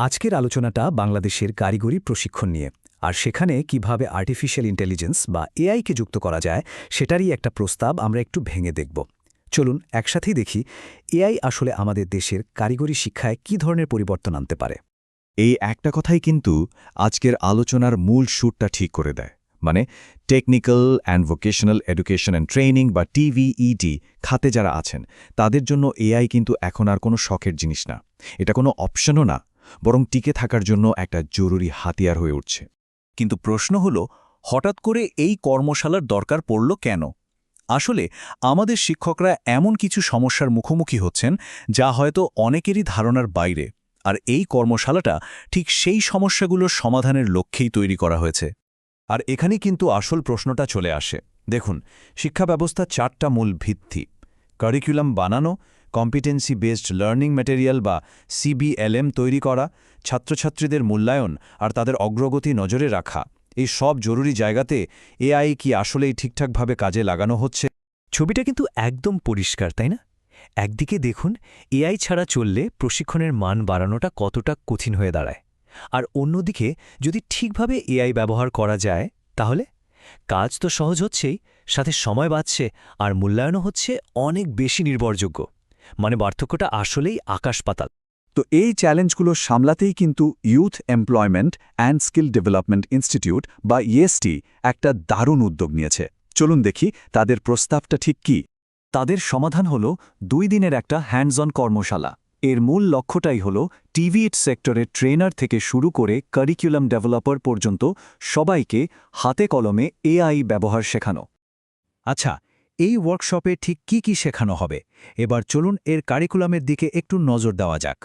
আজকের আলোচনাটা বাংলাদেশের কারিগরি প্রশিক্ষণ নিয়ে আর সেখানে কিভাবে আর্টিফিশিয়াল ইন্টেলিজেন্স বা এআইকে যুক্ত করা যায় সেটারই একটা প্রস্তাব আমরা একটু ভেঙে দেখব। চলুন একসাথেই দেখি এআই আসলে আমাদের দেশের কারিগরি শিক্ষায় কী ধরনের পরিবর্তন আনতে পারে। এই একটা কথাই কিন্তু আজকের আলোচনার মূল সুরটা ঠিক করে দেয়। মানে technical and vocational education and training বা টিভিইটি খাতে যারা আছেন তাদের জন্য এআই কিন্তু এখন আর কোনো শখের জিনিস না, এটা কোনো অপশনও না, বরং টিকে থাকার জন্য একটা জরুরি হাতিয়ার হয়ে উঠছে। কিন্তু প্রশ্ন হল, হঠাৎ করে এই কর্মশালার দরকার পড়ল কেন? আসলে আমাদের শিক্ষকরা এমন কিছু সমস্যার মুখোমুখি হচ্ছেন যা হয়তো অনেকেরই ধারণার বাইরে, আর এই কর্মশালাটা ঠিক সেই সমস্যাগুলোর সমাধানের লক্ষ্যেই তৈরি করা হয়েছে। আর এখানেই কিন্তু আসল প্রশ্নটা চলে আসে। দেখুন, শিক্ষা ব্যবস্থার 4টা মূল ভিত্তি: কারিকুলাম বানানো, কম্পিটেন্সি বেসড লার্নিং ম্যাটেরিয়াল বা সিবিএলএম তৈরি করা, ছাত্রছাত্রীদের মূল্যায়ন আর তাদের অগ্রগতি নজরে রাখা। এই সব জরুরি জায়গাতে এআই কি আসলেই ঠিকঠাকভাবে কাজে লাগানো হচ্ছে? ছবিটা কিন্তু একদম পরিষ্কার, তাই না? একদিকে দেখুন এআই ছাড়া চললে প্রশিক্ষণের মান বাড়ানোটা কতটা কঠিন হয়ে দাঁড়ায়, আর অন্যদিকে যদি ঠিকভাবে এআই ব্যবহার করা যায় তাহলে কাজ তো সহজ হচ্ছেই, সাথে সময় বাঁচছে আর মূল্যায়নও হচ্ছে অনেক বেশি নির্ভরযোগ্য। মানে পার্থক্যটা আসলেই আকাশ-পাতাল। তো এই চ্যালেঞ্জগুলো সামলাতেই কিন্তু youth employment and skill development institute বা ইএসটি একটা দারুণ উদ্যোগ নিয়েছে। চলুন দেখি তাদের প্রস্তাবটা ঠিক কী। তাদের সমাধান হল 2 দিনের একটা হ্যান্ডস অন কর্মশালা। এর মূল লক্ষ্যটাই হল টিভিইট সেক্টরের ট্রেনার থেকে শুরু করে কারিকুলাম ডেভেলপার পর্যন্ত সবাইকে হাতে কলমে এআই ব্যবহার শেখানো। আচ্ছা, এই ওয়ার্কশপে ঠিক কি শেখানো হবে? এবার চলুন এর কারিকুলামের দিকে একটু নজর দেওয়া যাক।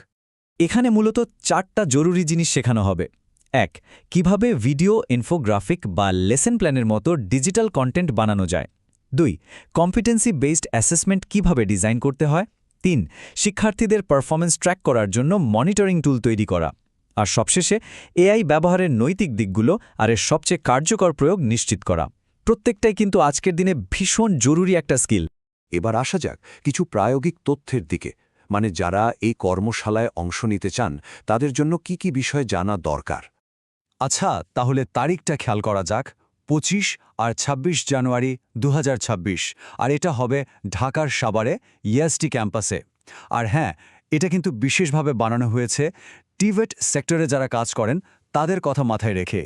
এখানে মূলত 4টা জরুরি জিনিস শেখানো হবে। 1. কিভাবে ভিডিও ইনফোগ্রাফিক বা লেসন প্ল্যানের মতো ডিজিটাল কন্টেন্ট বানানো যায়। 2. কম্পিটেন্সি বেসড অ্যাসেসমেন্ট কিভাবে ডিজাইন করতে হয়। 3. শিক্ষার্থীদের পারফরম্যান্স ট্র্যাক করার জন্য মনিটরিং টুল তৈরি করা। আর সবশেষে এআই ব্যবহারের নৈতিক দিকগুলো আর এর সবচেয়ে কার্যকর প্রয়োগ নিশ্চিত করা। প্রত্যেকটাই কিন্তু আজকের দিনে ভীষণ জরুরি একটা স্কিল। এবার আসা যাক কিছু প্রায়োগিক তথ্যের দিকে। মানে যারা এই কর্মশালায় অংশ নিতে চান তাদের জন্য কি বিষয় জানা দরকার। আচ্ছা, তাহলে তারিখটা খেয়াল করা যাক। 25 আর 26 জানুয়ারি 2026, আর এটা হবে ঢাকার সাভারে ইএসটি ক্যাম্পাসে। আর হ্যাঁ, এটা কিন্তু বিশেষভাবে বানানো হয়েছে টিভেট সেক্টরে যারা কাজ করেন তাদের কথা মাথায় রেখে।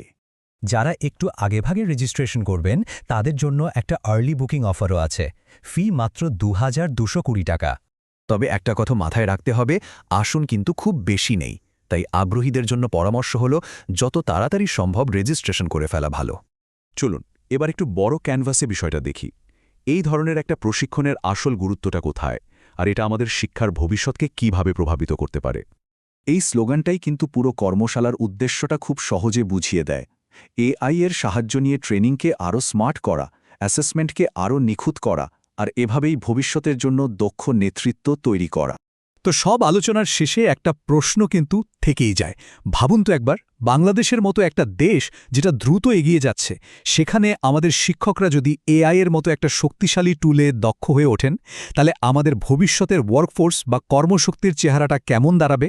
যারা একটু আগেভাগে রেজিস্ট্রেশন করবেন তাদের জন্য একটা আর্লি বুকিং অফারও আছে। ফি মাত্র 2220 টাকা। তবে একটা কথা মাথায় রাখতে হবে, আসন কিন্তু খুব বেশি নেই, তাই আগ্রহীদের জন্য পরামর্শ হল যত তাড়াতাড়ি সম্ভব রেজিস্ট্রেশন করে ফেলা ভালো। চলুন এবার একটু বড় ক্যানভাসে বিষয়টা দেখি। এই ধরনের একটা প্রশিক্ষণের আসল গুরুত্বটা কোথায়, আর এটা আমাদের শিক্ষার ভবিষ্যৎকে কিভাবে প্রভাবিত করতে পারে? এই স্লোগানটাই কিন্তু পুরো কর্মশালার উদ্দেশ্যটা খুব সহজে বুঝিয়ে দেয়। এআই এর সাহায্য নিয়ে ট্রেনিংকে আরও স্মার্ট করা, অ্যাসেসমেন্টকে আরও নিখুঁত করা, আর এভাবেই ভবিষ্যতের জন্য দক্ষ নেতৃত্ব তৈরি করা। তো সব আলোচনার শেষে একটা প্রশ্ন কিন্তু থেকেই যায়। ভাবুন তো একবার, বাংলাদেশের মতো একটা দেশ যেটা দ্রুত এগিয়ে যাচ্ছে, সেখানে আমাদের শিক্ষকরা যদি এআই এর মতো একটা শক্তিশালী টুলে দক্ষ হয়ে ওঠেন, তাহলে আমাদের ভবিষ্যতের ওয়ার্কফোর্স বা কর্মশক্তির চেহারাটা কেমন দাঁড়াবে?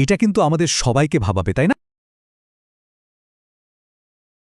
এটা কিন্তু আমাদের সবাইকে ভাবাবে, তাই না?